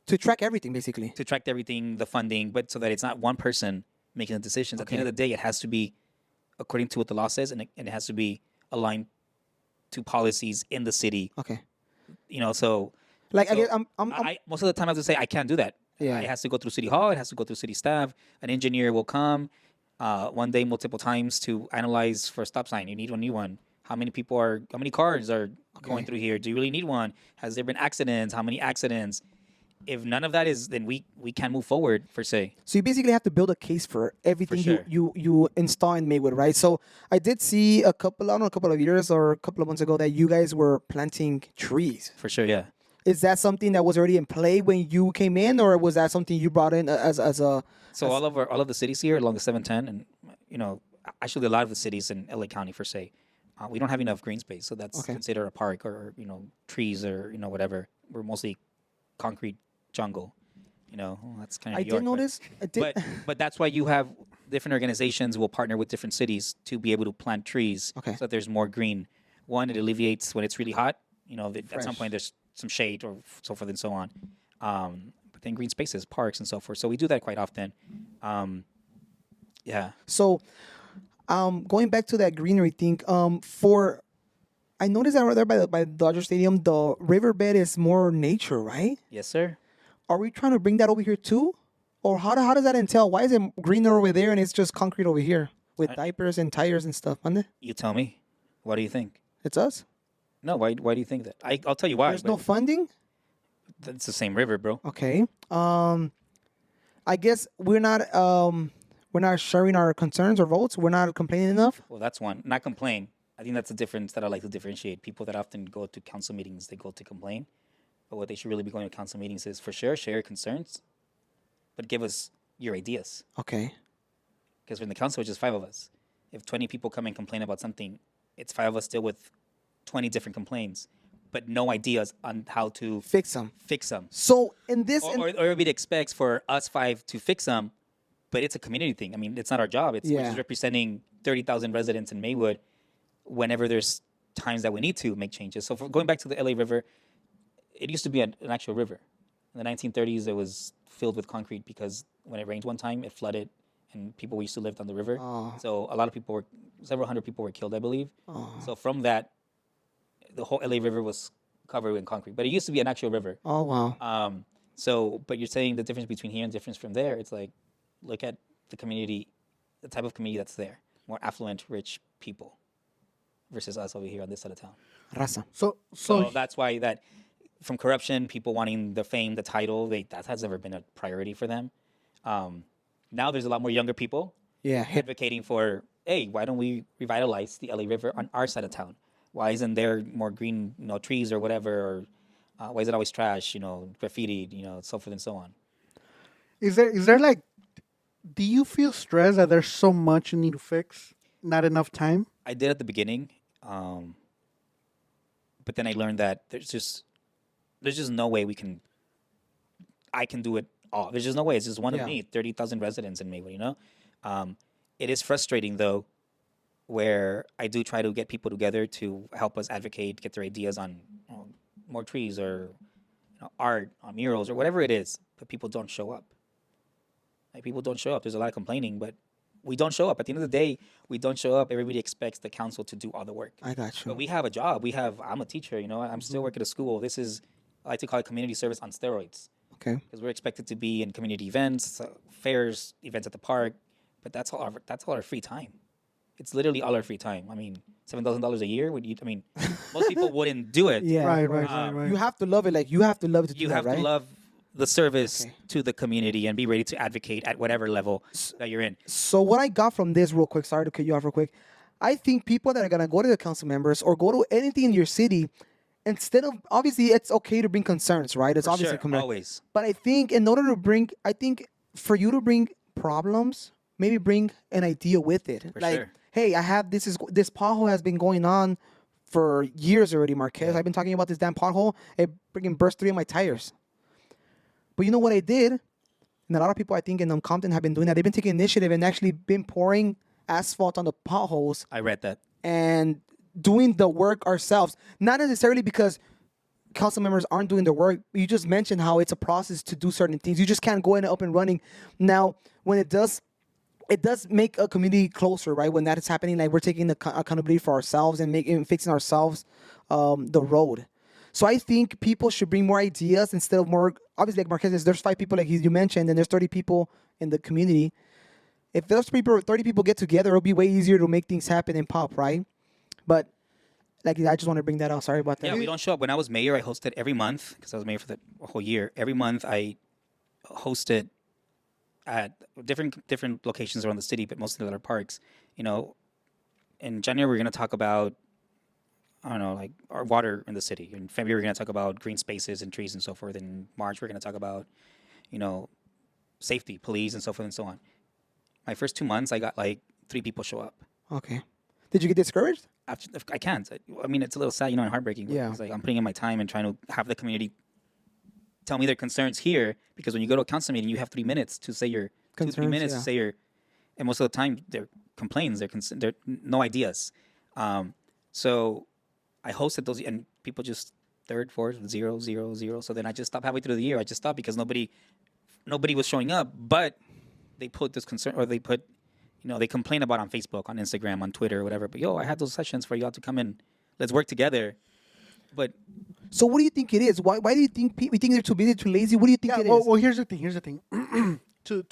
To track everything, basically. to track everything, the funding, but so that it's not one person making the decisions. At the end of the day, it has to be according to what the law says, and it has to be aligned to policies in the city. Okay. So Like, I so guess I'm most of the time I have to say I can't do that. Yeah. It has to go through city hall. It has to go through city staff. An engineer will come one day, multiple times to analyze for a stop sign. You need one new one. How many cars are going through here? Do you really need one? Has there been accidents? How many accidents? If none of that is, then we can't move forward, per se. So you basically have to build a case for everything sure. you install in Maywood, right? So I did see a couple of years or a couple of months ago that you guys were planting trees. For sure, yeah. Is that something that was already in play when you came in, or was that something you brought in as a? So all of the cities here along the 710, and actually a lot of the cities in LA County, per se, we don't have enough green space, so that's Okay. considered a park or trees or whatever. We're mostly concrete jungle. That's kind of. I did notice. I did. But that's why you have different organizations will partner with different cities to be able to plant trees, Okay. so that there's more green. One, it alleviates when it's really hot. At some Fresh. point there's some shade or so forth and so on. But then green spaces, parks, and so forth. So we do that quite often. Yeah. So, going back to that greenery thing, I noticed that right there by the Dodger Stadium, the riverbed is more nature, right? Yes, sir. Are we trying to bring that over here too, or how does that entail? Why is it greener over there and it's just concrete over here with diapers and tires and stuff? Mande? You tell me. What do you think? It's us. No, why do you think that? I'll tell you why. There's no but funding. it's the same river, bro. Okay. I guess we're not sharing our concerns or votes. We're not complaining enough. Well, that's one. Not complain. I think that's the difference that I like to differentiate. People that often go to council meetings, they go to complain. But what they should really be going to council meetings is, for sure, share your concerns, but give us your ideas. Okay. Because in the council, it's just 5 of us. If 20 people come and complain about something, it's 5 of us still with 20 different complaints, but no ideas on how to Fix them. fix them. So in this, Or everybody expects for us 5 to fix them, but it's a community thing. I mean, it's not our job. We're Yeah. just representing 30,000 residents in Maywood whenever there's times that we need to make changes. So going back to the LA River, it used to be an actual river. In the 1930s, it was filled with concrete because when it rained one time, it flooded, and people used to live on the river. Oh. So a lot of people several hundred people were killed, I believe. So from that, the whole LA River was covered in concrete. But it used to be an actual river. oh wow. But you're saying the difference between here and difference from there. It's like, look at the community, the type of community that's there. More affluent, rich people versus us over here on this side of town. Raza. So that's why that from corruption, people wanting the fame, the title, that has never been a priority for them. Now there's a lot more younger people Yeah. Hip. advocating for, hey, why don't we revitalize the LA River on our side of town? Why isn't there more green, trees or whatever? Or why is it always trash, graffiti, so forth and so on? Is there like, do you feel stressed that there's so much you need to fix, not enough time? I did at the beginning. But then I learned that there's just no way I can do it all. There's just no way. It's just one Yeah. of me, 30,000 residents in Maywood, you know? It is frustrating though, where I do try to get people together to help us advocate, get their ideas on more trees or art, on murals or whatever it is, but people don't show up. Like people don't show up. There's a lot of complaining, but we don't show up. At the end of the day, we don't show up. Everybody expects the council to do all the work. I got you. But we have a job. I'm a teacher, you know, I'm still working at a school. This is, I like to call it community service on steroids. Okay. Because we're expected to be in community events, fairs, events at the park, but that's all our free time. It's literally all our free time. I mean, $7,000 a year. Most people wouldn't do it. Yeah. Right. You have to love it. Like you have to love it to do You that, have right? to love the service Okay. to the community and be ready to advocate at whatever level that you're in. So what I got from this real quick, sorry to cut you off real quick. I think people that are gonna go to the council members or go to anything in your city, instead of obviously it's okay to bring concerns, right? It's For obviously sure, always. But I think in order to bring, I think for you to bring problems, maybe bring an idea with it. For like, sure. hey, I have this pothole has been going on for years already, Marquez. I've been talking about this damn pothole. It freaking burst 3 of my tires. But you know what I did? And a lot of people I think in Compton have been doing that. They've been taking initiative and actually been pouring asphalt on the potholes I read that. and doing the work ourselves. Not necessarily because council members aren't doing their work. You just mentioned how it's a process to do certain things. You just can't go in and up and running. Now, when it does make a community closer, right? When that is happening, like we're taking the accountability for ourselves and fixing ourselves the road. So I think people should bring more ideas instead of more. Obviously, like Marquez says, there's 5 people, like you mentioned, and there's 30 people in the community. If those 30 people get together, it'll be way easier to make things happen and pop, right? But like I just want to bring that out. Sorry about that. Yeah, we don't show up. When I was mayor, I hosted every month because I was mayor for the whole year. Every month, I hosted at different locations around the city, but mostly other parks. You know, in January we're going to talk about, I don't know, like our water in the city. In February we're going to talk about green spaces and trees and so forth. In March we're going to talk about, safety, police, and so forth and so on. My first 2 months, I got like 3 people show up. Okay. Did you get discouraged? I can't. I mean, it's a little sad, and heartbreaking. Yeah. It's like I'm putting in my time and trying to have the community tell me their concerns here, because when you go to a council meeting, you have 3 minutes to say your Concerns, 2-3 minutes yeah. to say your, and most of the time they're complaints, they're no ideas. So I hosted those, and people just third, fourth, 0, 0, 0. So then I just stopped halfway through the year. I just stopped because nobody was showing up, but they put this concern, or they put, they complain about on Facebook, on Instagram, on Twitter, or whatever. But I had those sessions for y'all to come in. Let's work together. But So what do you think it is? Why do you think we think they're too busy, too lazy? What do you think it is? Well, here's the thing. to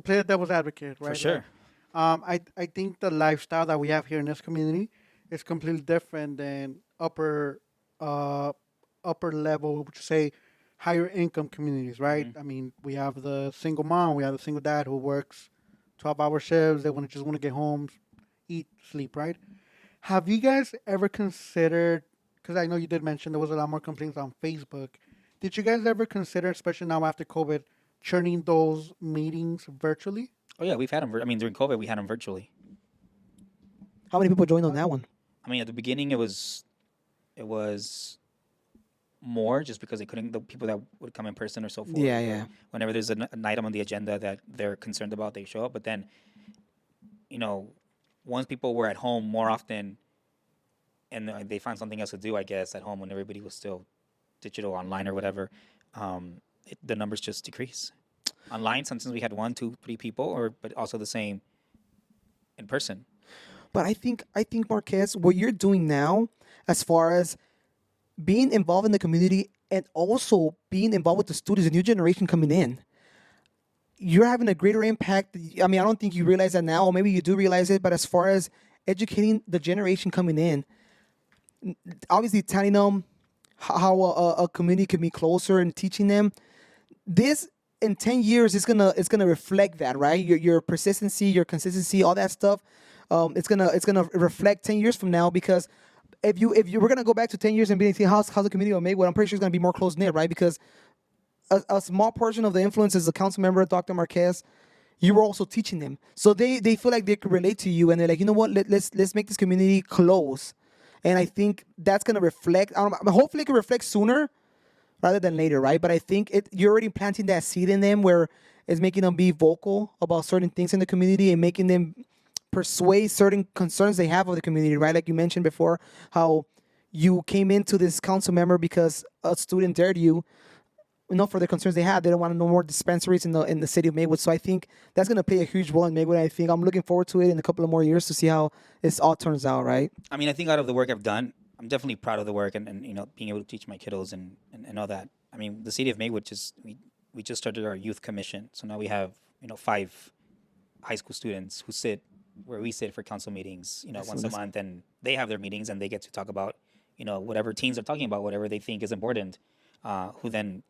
play the devil's advocate, right? for sure. I think the lifestyle that we have here in this community is completely different than upper level, would you say, higher income communities, right? Mm-hmm. I mean, we have the single mom, we have the single dad who works 12-hour shifts. They just want to get home, eat, sleep, right? Have you guys ever considered? Because I know you did mention there was a lot more complaints on Facebook. Did you guys ever consider, especially now after COVID, churning those meetings virtually? Oh yeah, we've had them. During COVID, we had them virtually. How many people joined on that one? At the beginning, it was more just because the people that would come in person or so forth. Yeah, or yeah. Whenever there's an item on the agenda that they're concerned about, they show up. But then, once people were at home more often, and they found something else to do, I guess, at home when everybody was still digital, online or whatever, the numbers just decrease. Online, sometimes we had 1, 2, 3 people, but also the same in person. But I think Marquez, what you're doing now, as far as being involved in the community and also being involved with the students, the new generation coming in, you're having a greater impact. I don't think you realize that now, or maybe you do realize it, but as far as educating the generation coming in, obviously telling them how a community can be closer and teaching them this in 10 years is gonna reflect that, right? Your persistency, your consistency, all that stuff. It's gonna reflect 10 years from now, because if you were gonna go back to 10 years and be saying how's the community of Maywood, I'm pretty sure it's gonna be more close knit, right? Because a small portion of the influence is the council member, Dr. Marquez. You were also teaching them, so they feel like they could relate to you, and they're like, you know what, let's make this community close. And I think that's going to reflect, I don't know, hopefully it can reflect sooner rather than later, right? But I think you're already planting that seed in them where it's making them be vocal about certain things in the community and making them persuade certain concerns they have of the community, right? Like you mentioned before, how you came into this council member because a student dared you, for the concerns they had. They don't want no more dispensaries in the city of Maywood. So I think that's going to play a huge role in Maywood. I think I'm looking forward to it in a couple of more years to see how this all turns out, right? I mean, I think out of the work I've done, I'm definitely proud of the work and being able to teach my kiddos and all that. I mean, the city of Maywood we just started our youth commission. So now we have, 5 high school students who sit where we sit for council meetings, once a month, and they have their meetings and they get to talk about, whatever teens are talking about, whatever they think is important, who then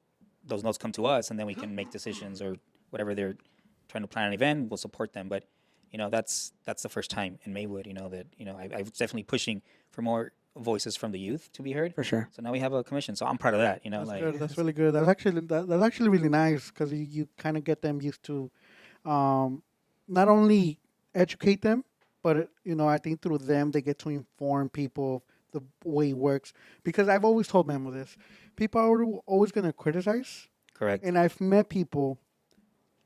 those notes come to us and then we can make decisions or whatever they're trying to plan an event, we'll support them. But, that's the first time in Maywood, I was definitely pushing for more voices from the youth to be heard. For sure. So now we have a commission. So I'm proud of that, That's like, good. That's really good. That's actually really nice because you kind of get them used to not only educate them, but I think through them they get to inform people the way it works. Because I've always told Memo this: people are always going to criticize, correct. and I've met people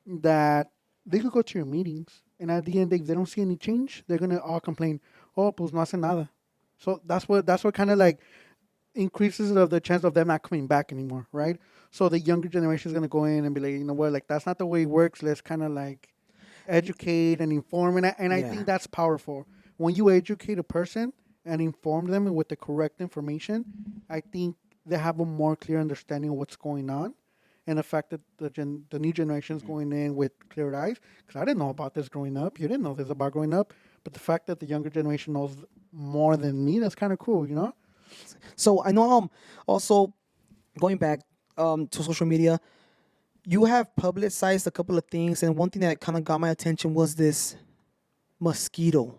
that they could go to your meetings, and at the end, if they don't see any change, they're gonna all complain. Oh, pues no hace nada. So that's what kind of like increases of the chance of them not coming back anymore, right? So the younger generation is gonna go in and be like, you know what, like that's not the way it works. Let's kind of like educate and inform, and I think that's powerful. When you educate a person and inform them with the correct information, I think they have a more clear understanding of what's going on. And the fact that the new generation is going in with clear eyes, because I didn't know about this growing up. You didn't know this about growing up. But the fact that the younger generation knows more than me, that's kind of cool. So I know also going back to social media, you have publicized a couple of things, and one thing that kind of got my attention was this mosquito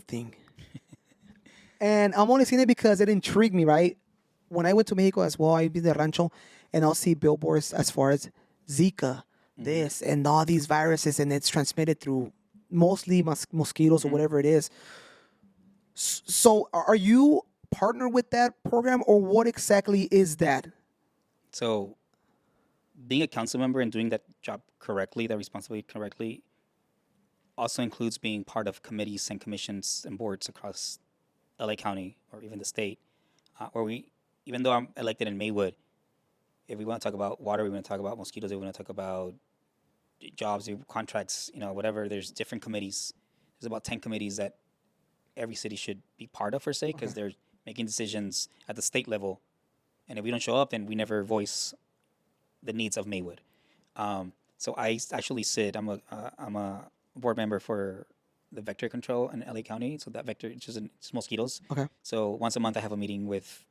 thing. And I'm only seeing it because it intrigued me, right? When I went to Mexico as well, I'd be the rancho, and I'll see billboards as far as Zika, this, and all these viruses, and it's transmitted through mostly mosquitoes or whatever it is. So are you partnered with that program, or what exactly is that? So being a council member and doing that job correctly, that responsibility correctly, also includes being part of committees and commissions and boards across LA County or even the state, even though I'm elected in Maywood, if we want to talk about water, we want to talk about mosquitoes, if we want to talk about jobs, contracts, whatever, there's different committees. There's about 10 committees that every city should be part of, per se, because they're making decisions at the state level. And if we don't show up, then we never voice the needs of Maywood. So I actually I'm a board member for the vector control in LA County. So that vector, it's mosquitoes. Okay. So once a month, I have a meeting with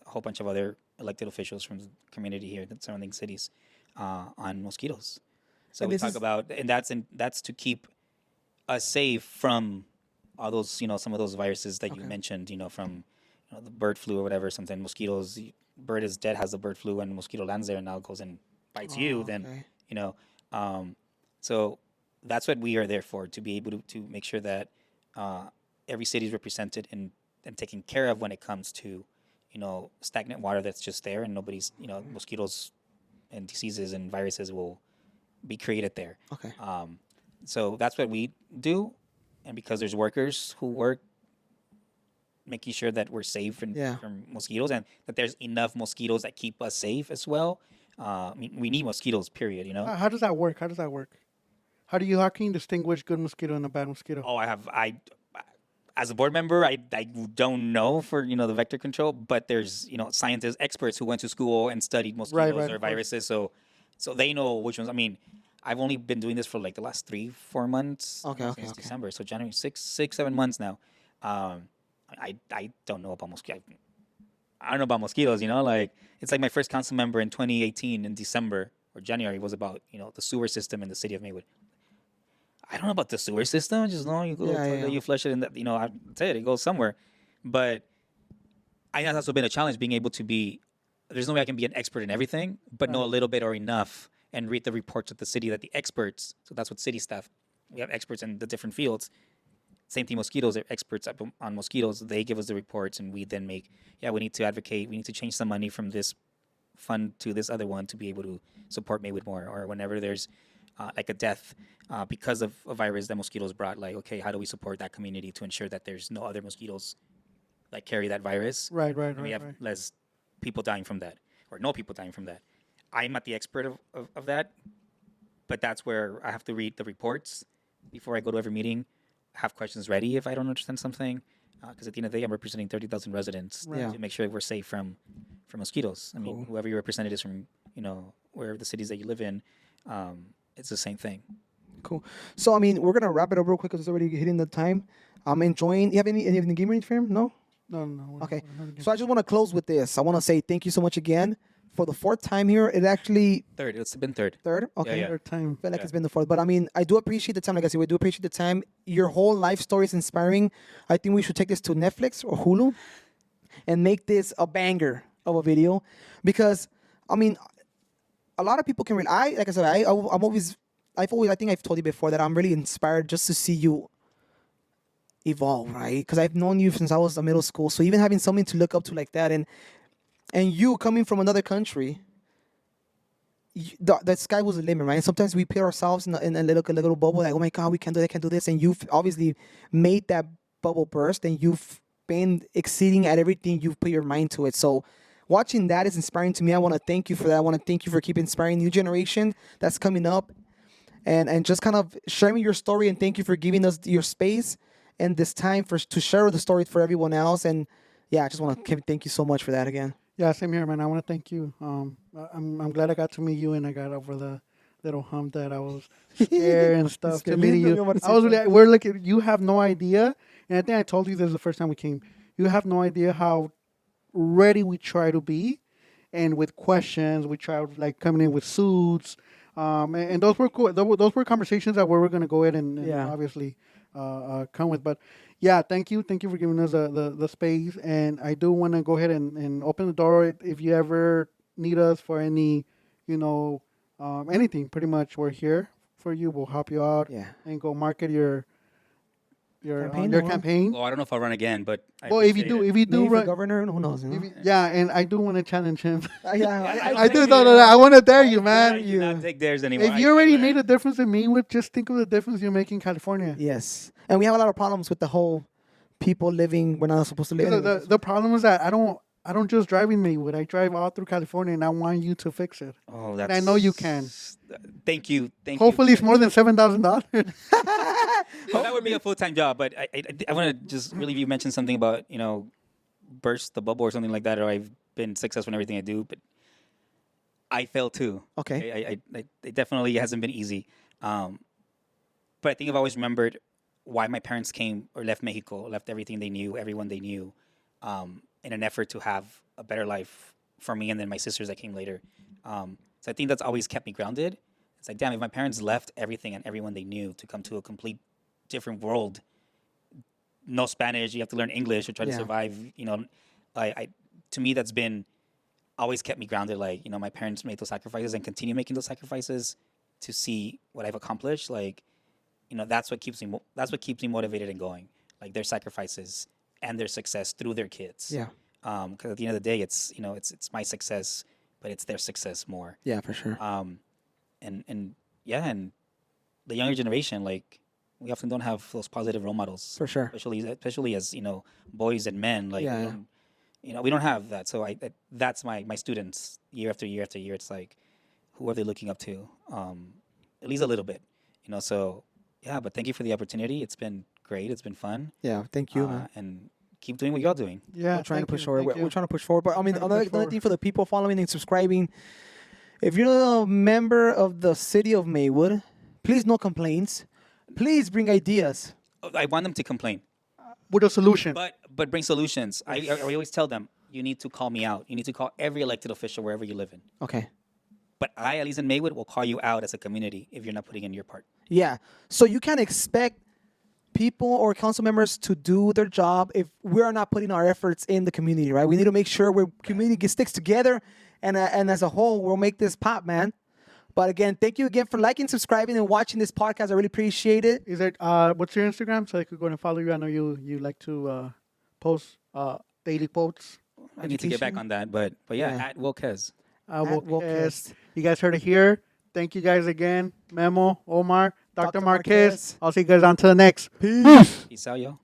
a whole bunch of other elected officials from the community here, the surrounding cities, on mosquitoes. So And we this talk is- about, and that's to keep us safe from all those, some of those viruses that you mentioned, from the bird flu or whatever. Sometimes mosquitoes, bird is dead, has the bird flu, and mosquito lands there and now goes and bites you. Then so that's what we are there for, to be able to make sure that every city is represented and taken care of when it comes to stagnant water that's just there, and nobody's mosquitoes and diseases and viruses will be created there. Okay. So that's what we do, and because there's workers who work making sure that we're safe from mosquitoes, and that there's enough mosquitoes that keep us safe as well. I mean, we need mosquitoes, period. How does that work? How can you distinguish good mosquito and a bad mosquito? Oh, as a board member, I don't know for the vector control, but there's scientists, experts who went to school and studied mosquitoes or viruses, so they know which ones. I mean, I've only been doing this for like the last 3-4 months. Since December, so January, 6-7 months now. I don't know about mosquitoes. I don't know about mosquitoes. Like it's like my first council member in 2018 in December or January was about the sewer system in the city of Maywood. I don't know about the sewer system. Just know you go you flush it in that. That's it. It goes somewhere. But I think that's also been a challenge, being able to be. There's no way I can be an expert in everything, but know a little bit or enough, and read the reports of the city that the experts. So that's what city staff. We have experts in the different fields. Same thing, mosquitoes. They're experts on mosquitoes. They give us the reports, and we then make, we need to advocate. We need to change some money from this fund to this other one to be able to support Maywood more. Or whenever there's like a death because of a virus that mosquitoes brought, like, okay, how do we support that community to ensure that there's no other mosquitoes like carry that virus? Right. And we have less people dying from that, or no people dying from that. I'm not the expert of that, but that's where I have to read the reports before I go to every meeting, have questions ready if I don't understand something. Because at the end of the day, I'm representing 30,000 residents Right. to make sure that we're safe from mosquitoes. I mean, whoever your representative is from, wherever the cities that you live in, it's the same thing. Cool. So I mean, we're gonna wrap it up real quick because it's already hitting the time. I'm enjoying. You have any of the game ready for him? No. No. Okay. So I just want to close with this. I want to say thank you so much again for the fourth time here. It actually Third. It's been third. third. Okay. yeah. Third time. Felt like it's been the fourth, but I mean, I do appreciate the time. Like I said, we do appreciate the time. Your whole life story is inspiring. I think we should take this to Netflix or Hulu and make this a banger of a video, because I mean, a lot of people can relate. Like I said, I think I've told you before that I'm really inspired just to see you evolve, right? Because I've known you since I was in middle school. So even having something to look up to like that, and you coming from another country, the sky was the limit, right? And sometimes we put ourselves in a little bubble, like, oh my God, we can't do that, can't do this. And you've obviously made that bubble burst, and you've been exceeding at everything you've put your mind to it. So watching that is inspiring to me. I want to thank you for that. I want to thank you for keeping inspiring new generation that's coming up, and just kind of sharing your story. And thank you for giving us your space and this time to share the story for everyone else. And yeah, I just want to thank you so much for that again. Yeah, same here, man. I want to thank you. I'm glad I got to meet you, and I got over the little hump that I was scared and stuff to meet you. I was really, we're looking. You have no idea, and I think I told you this the first time we came. You have no idea how ready we try to be, and with questions, we try like coming in with suits, and those were cool. Those were conversations that we were going to go ahead and obviously come with. But yeah, thank you for giving us the space, and I do want to go ahead and open the door if you ever need us for any, anything. Pretty much, we're here for you. We'll help you out. Yeah. And go market your Campaign, campaign. Well, I don't know if I'll run again, but Well, if you do Maybe for run, governor, who knows? yeah, and I do want to challenge him. I I do. No. I want to dare you, man. I do not take theirs anymore. If you already made a difference in Maywood, just think of the difference you're making in California. Yes, and we have a lot of problems with the whole people living. We're not supposed to live. The problem is that I don't just drive in Maywood. I drive all through California, and I want you to fix it. Oh, And I know you can. Thank you. Hopefully, it's more than $7,000. Well, that would be a full-time job, but I want to just really, you mentioned something about, burst the bubble or something like that, or I've been successful in everything I do, but I failed too. Okay. It definitely hasn't been easy. But I think I've always remembered why my parents came or left Mexico, left everything they knew, everyone they knew, in an effort to have a better life for me and then my sisters that came later. So I think that's always kept me grounded. It's like, damn, if my parents left everything and everyone they knew to come to a complete different world, no Spanish, you have to learn English to try to survive, to me, that's been always kept me grounded. Like, my parents made those sacrifices and continue making those sacrifices to see what I've accomplished. Like, that's what keeps me motivated and going. Like, their sacrifices and their success through their kids. Yeah. Because at the end of the day, it's my success, but it's their success more. Yeah, for sure. And the younger generation, like, we often don't have those positive role models. For sure. Especially as, boys and men, like, we don't have that. So that's my students year after year after year. It's like, who are they looking up to? At least a little bit, so yeah, but thank you for the opportunity. It's been great. It's been fun. Yeah. Thank you, man. And keep doing what y'all doing. Yeah, We're trying to thank push you, forward. thank We're you. trying to push forward. But I mean, Trying to push another forward. thing for the people following and subscribing, if you're a member of the city of Maywood, please no complaints. Please bring ideas. I want them to complain, With a solution. but bring solutions. I always tell them, you need to call me out. You need to call every elected official wherever you live in. Okay. But I, at least in Maywood, will call you out as a community if you're not putting in your part. Yeah. So you can't expect people or council members to do their job if we're not putting our efforts in the community, right? We need to make sure we're community sticks together, and as a whole, we'll make this pop, man. But again, thank you again for liking, subscribing, and watching this podcast. I really appreciate it. Is it what's your Instagram so I could go and follow you? I know you like to post daily quotes. I need to get back Education. on that, but yeah, Yeah. at Wilkes. Wilkes. You guys heard it here. Thank you guys again. Memo, Omar, Dr. Dr. Marquez. Marquez. I'll see you guys on to the next. Peace. Peace out, y'all.